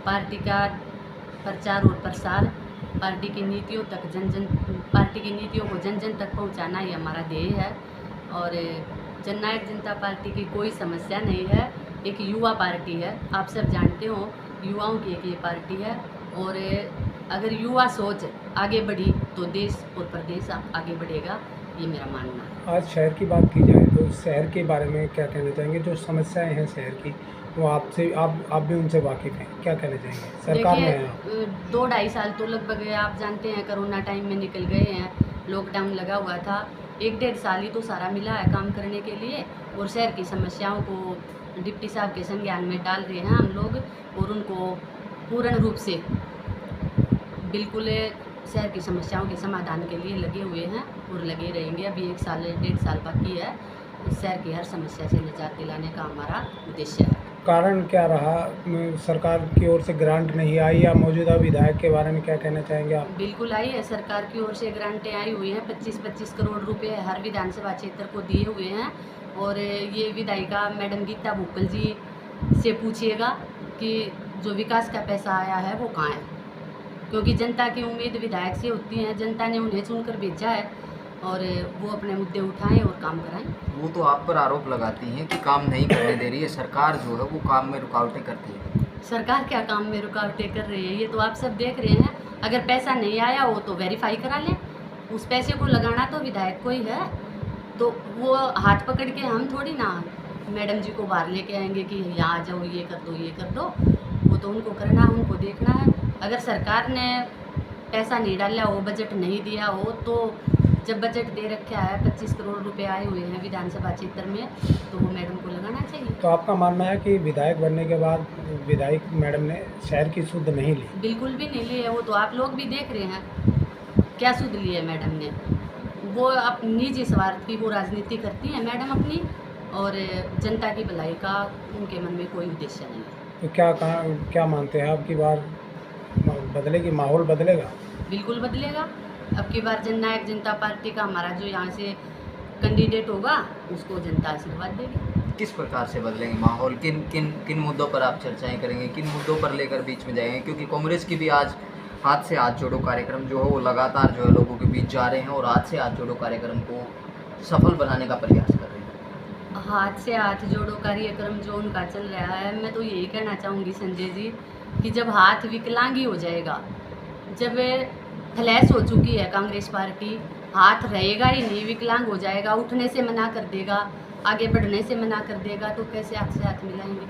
Party का प्रचार और प्रसार, पार्टी की नीतियों तक पार्टी की नीतियों को जन जन तक पहुंचाना ही हमारा ध्येय है। और जननायक जनता पार्टी की कोई समस्या नहीं है, एक युवा पार्टी है। आप सब जानते हो युवाओं की एक ये पार्टी है, और अगर युवा सोच आगे बढ़ी तो देश और प्रदेश आगे बढ़ेगा, ये मेरा मानना है। आज शहर की बात की जाए तो शहर के बारे में क्या कहना चाहेंगे? जो समस्याएं हैं शहर की, वो आपसे आप भी उनसे वाकिफ़ हैं, क्या कहना चाहेंगे? सरकार में देखिए, हैं आप। 2 ढाई साल तो लगभग आप जानते हैं कोरोना टाइम में निकल गए हैं, लॉकडाउन लगा हुआ था। 1 डेढ़ साल ही तो सारा मिला है काम करने के लिए, और शहर की समस्याओं को डिप्टी साहब के संज्ञान में डाल रहे हैं हम लोग, और उनको पूर्ण रूप से बिल्कुल शहर की समस्याओं के समाधान के लिए लगे हुए हैं और लगे रहेंगे। अभी 1 साल 1.5 साल बाकी है। शहर की हर समस्या से निजात दिलाने का हमारा उद्देश्य है। कारण क्या रहा? सरकार की ओर से ग्रांट नहीं आई, या मौजूदा विधायक के बारे में क्या कहना चाहेंगे आप? बिल्कुल आई है, सरकार की ओर से ग्रांटें आई हुई हैं। 25-25 करोड़ रुपए हर विधानसभा क्षेत्र को दिए हुए हैं। और ये विधायिका मैडम गीता भुक्कल जी से पूछिएगा कि जो विकास का पैसा आया है वो कहाँ है, क्योंकि जनता की उम्मीद विधायक से होती है। जनता ने उन्हें चुनकर भेजा है, और वो अपने मुद्दे उठाएं और काम कराएं। वो तो आप पर आरोप लगाती हैं कि काम नहीं करने दे रही है सरकार, जो है वो काम में रुकावटें करती है। सरकार क्या काम में रुकावटें कर रही है, ये तो आप सब देख रहे हैं। अगर पैसा नहीं आया हो तो वेरीफाई करा लें, उस पैसे को लगाना तो विधायक को ही है। तो वो हाथ पकड़ के हम थोड़ी ना मैडम जी को बाहर लेके आएंगे कि यहाँ आ जाओ, ये कर दो, ये कर दो। वो तो उनको करना है, उनको देखना है। अगर सरकार ने पैसा नहीं डाला हो, बजट नहीं दिया हो, तो जब बजट दे रखा है 25 करोड़ रुपए आए हुए हैं विधानसभा क्षेत्र में, तो वो मैडम को लगाना चाहिए। तो आपका मानना है कि विधायक बनने के बाद विधायक मैडम ने शहर की सुध नहीं ली? बिल्कुल भी नहीं ली है, वो तो आप लोग भी देख रहे हैं क्या सुध ली है मैडम ने। वो अपनी निजी स्वार्थ की वो राजनीति करती हैं मैडम अपनी, और जनता की भलाई का उनके मन में कोई उद्देश्य नहीं है। तो क्या मानते हैं, अब की बार बदलेगी, माहौल बदलेगा? बिल्कुल बदलेगा। अब की बार जननायक जनता पार्टी का हमारा जो यहाँ से कैंडिडेट होगा उसको जनता आशीर्वाद देगी। किस प्रकार से बदलेंगे माहौल? किन किन किन मुद्दों पर आप चर्चाएं करेंगे, किन मुद्दों पर लेकर बीच में जाएंगे? क्योंकि कांग्रेस की भी आज हाथ से हाथ जोड़ो कार्यक्रम जो है वो लगातार जो है लोगों के बीच जा रहे हैं, और हाथ से हाथ जोड़ो कार्यक्रम को सफल बनाने का प्रयास कर रहे हैं। हाथ से हाथ जोड़ो कार्यक्रम जो उनका चल रहा है, मैं तो यही कहना चाहूँगी संजय जी कि जब हाथ विकलांगी हो जाएगा, जब फ्लैश हो चुकी है कांग्रेस पार्टी, हाथ रहेगा ही नहीं, विकलांग हो जाएगा, उठने से मना कर देगा, आगे बढ़ने से मना कर देगा, तो कैसे हाथ से हाथ मिलाएंगे?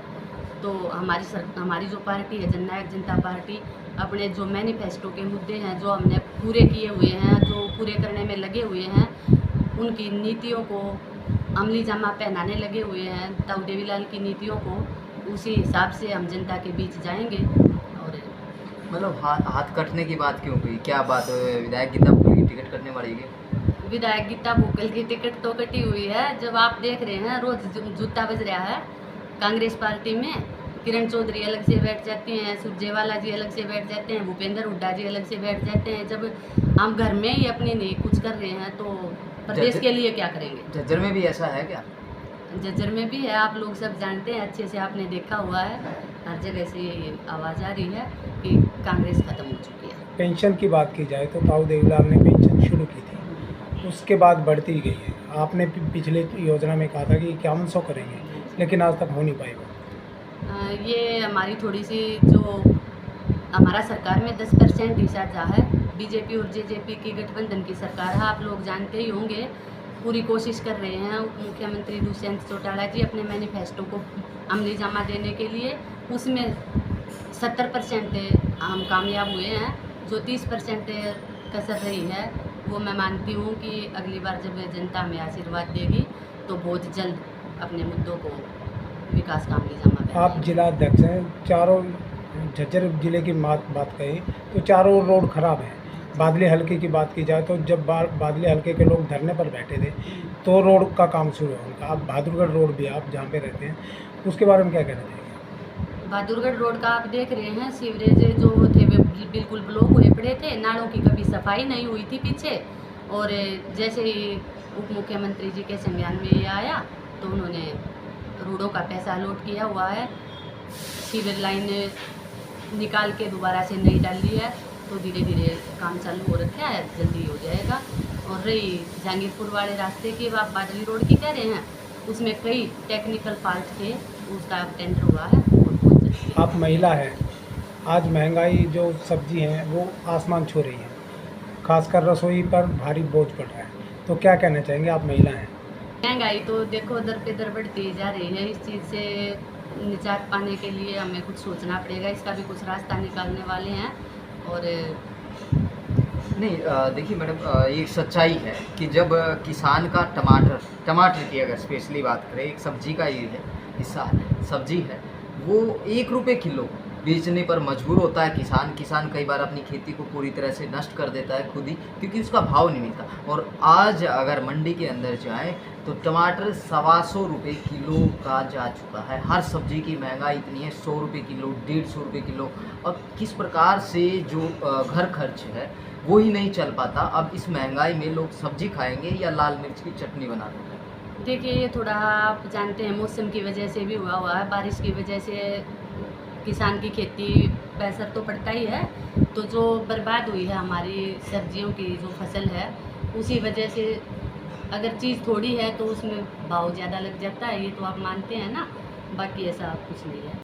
तो हमारी जो पार्टी है जननायक जनता पार्टी, अपने जो मैनिफेस्टो के मुद्दे हैं जो हमने पूरे किए हुए हैं, जो पूरे करने में लगे हुए हैं, उनकी नीतियों को अमली जामा पहनाने लगे हुए हैं, ताऊ देवीलाल की नीतियों को, उसी हिसाब से हम जनता के बीच जाएंगे। और मतलब हाथ कटने की बात क्यों हुई? क्या बात विधायक गीता भुक्कल की टिकट कटने वाली है? विधायक गीता भुक्कल की टिकट तो कटी हुई है। जब आप देख रहे हैं रोज जूता बज रहा है कांग्रेस पार्टी में, किरण चौधरी अलग से बैठ जाती हैं, सुरजेवाला जी अलग से बैठ जाते हैं, भूपेंद्र हुड्डा जी अलग से बैठ जाते हैं। जब हम घर में ही अपनी नहीं कुछ कर रहे हैं तो प्रदेश के लिए क्या करेंगे? झज्जर में भी ऐसा है क्या? जज्जर में भी है, आप लोग सब जानते हैं, अच्छे से आपने देखा हुआ है, हर जगह से ये आवाज़ आ रही है कि कांग्रेस खत्म हो चुकी है। पेंशन की बात की जाए तो ताऊ देवीलाल ने पेंशन शुरू की थी, उसके बाद बढ़ती गई है। आपने पिछले योजना में कहा था कि 5100 करेंगे, लेकिन आज तक हो नहीं पाई वो। ये हमारी थोड़ी सी जो हमारा सरकार में 10% हिस्सा जा है, बीजेपी और जेजेपी की गठबंधन की सरकार है, आप लोग जानते ही होंगे। पूरी कोशिश कर रहे हैं उप मुख्यमंत्री दुष्यंत चौटाला जी अपने मैनिफेस्टो को अमली जामा देने के लिए, उसमें 70% हम कामयाब हुए हैं। जो 30% कसर रही है वो मैं मानती हूँ कि अगली बार जब जनता हमें आशीर्वाद देगी तो बहुत जल्द अपने मुद्दों को विकास का अमली जामा देंगे। आप जिला अध्यक्ष हैं, चारों झज्जर जिले की बात कहें तो चारों रोड खराब हैं। बादली हल्के की बात की जाए तो जब बादली हल्के के लोग धरने पर बैठे थे तो रोड का काम शुरू है उनका। आप बहादुरगढ़ रोड भी, आप जहाँ पे रहते हैं, उसके बारे में क्या कहना चाहिए? बहादुरगढ़ रोड का आप देख रहे हैं, सीवरेज जो थे वे बिल्कुल ब्लॉक हुए पड़े थे, नालों की कभी सफाई नहीं हुई थी पीछे। और जैसे ही उप मुख्यमंत्री जी के संज्ञान में ये आया तो उन्होंने रोडों का पैसा अलॉट किया हुआ है, सीवर लाइन निकाल के दोबारा से नई डाली है, तो धीरे धीरे काम चालू हो रखा है, जल्दी हो जाएगा। और रही जहांगीरपुर वाले रास्ते की, आप बादली रोड की कह रहे हैं, उसमें कई टेक्निकल फॉल्ट थे, उसका टेंडर हुआ है और बहुत जल्दी। आप महिला हैं, आज महंगाई जो सब्जी हैं वो आसमान छू रही है, खासकर रसोई पर भारी बोझ पड़ रहा है, तो क्या कहना चाहेंगे? आप महिला हैं। महंगाई तो देखो दर पे दर बढ़ती जा रही है, इस चीज़ से निजात पाने के लिए हमें कुछ सोचना पड़ेगा, इसका भी कुछ रास्ता निकालने वाले हैं। और नहीं देखिए मैडम, ये सच्चाई है कि जब किसान का टमाटर की अगर स्पेशली बात करें, एक सब्जी का ये है हिस्सा है, सब्जी है, वो 1 रुपये किलो बेचने पर मजबूर होता है किसान कई बार अपनी खेती को पूरी तरह से नष्ट कर देता है खुद ही, क्योंकि उसका भाव नहीं मिलता। और आज अगर मंडी के अंदर जाएं तो टमाटर 125 रुपये किलो का जा चुका है। हर सब्जी की महंगाई इतनी है, 100 रुपये किलो, 150 रुपये किलो। और किस प्रकार से जो घर खर्च है वो ही नहीं चल पाता। अब इस महंगाई में लोग सब्जी खाएंगे या लाल मिर्च की चटनी बना देंगे? देखिए, ये थोड़ा आप जानते हैं मौसम की वजह से भी हुआ है, बारिश की वजह से किसान की खेती पर असर तो पड़ता ही है। तो जो बर्बाद हुई है हमारी सब्जियों की जो फसल है, उसी वजह से अगर चीज़ थोड़ी है तो उसमें भाव ज़्यादा लग जाता है, ये तो आप मानते हैं ना। बाकी ऐसा कुछ नहीं है।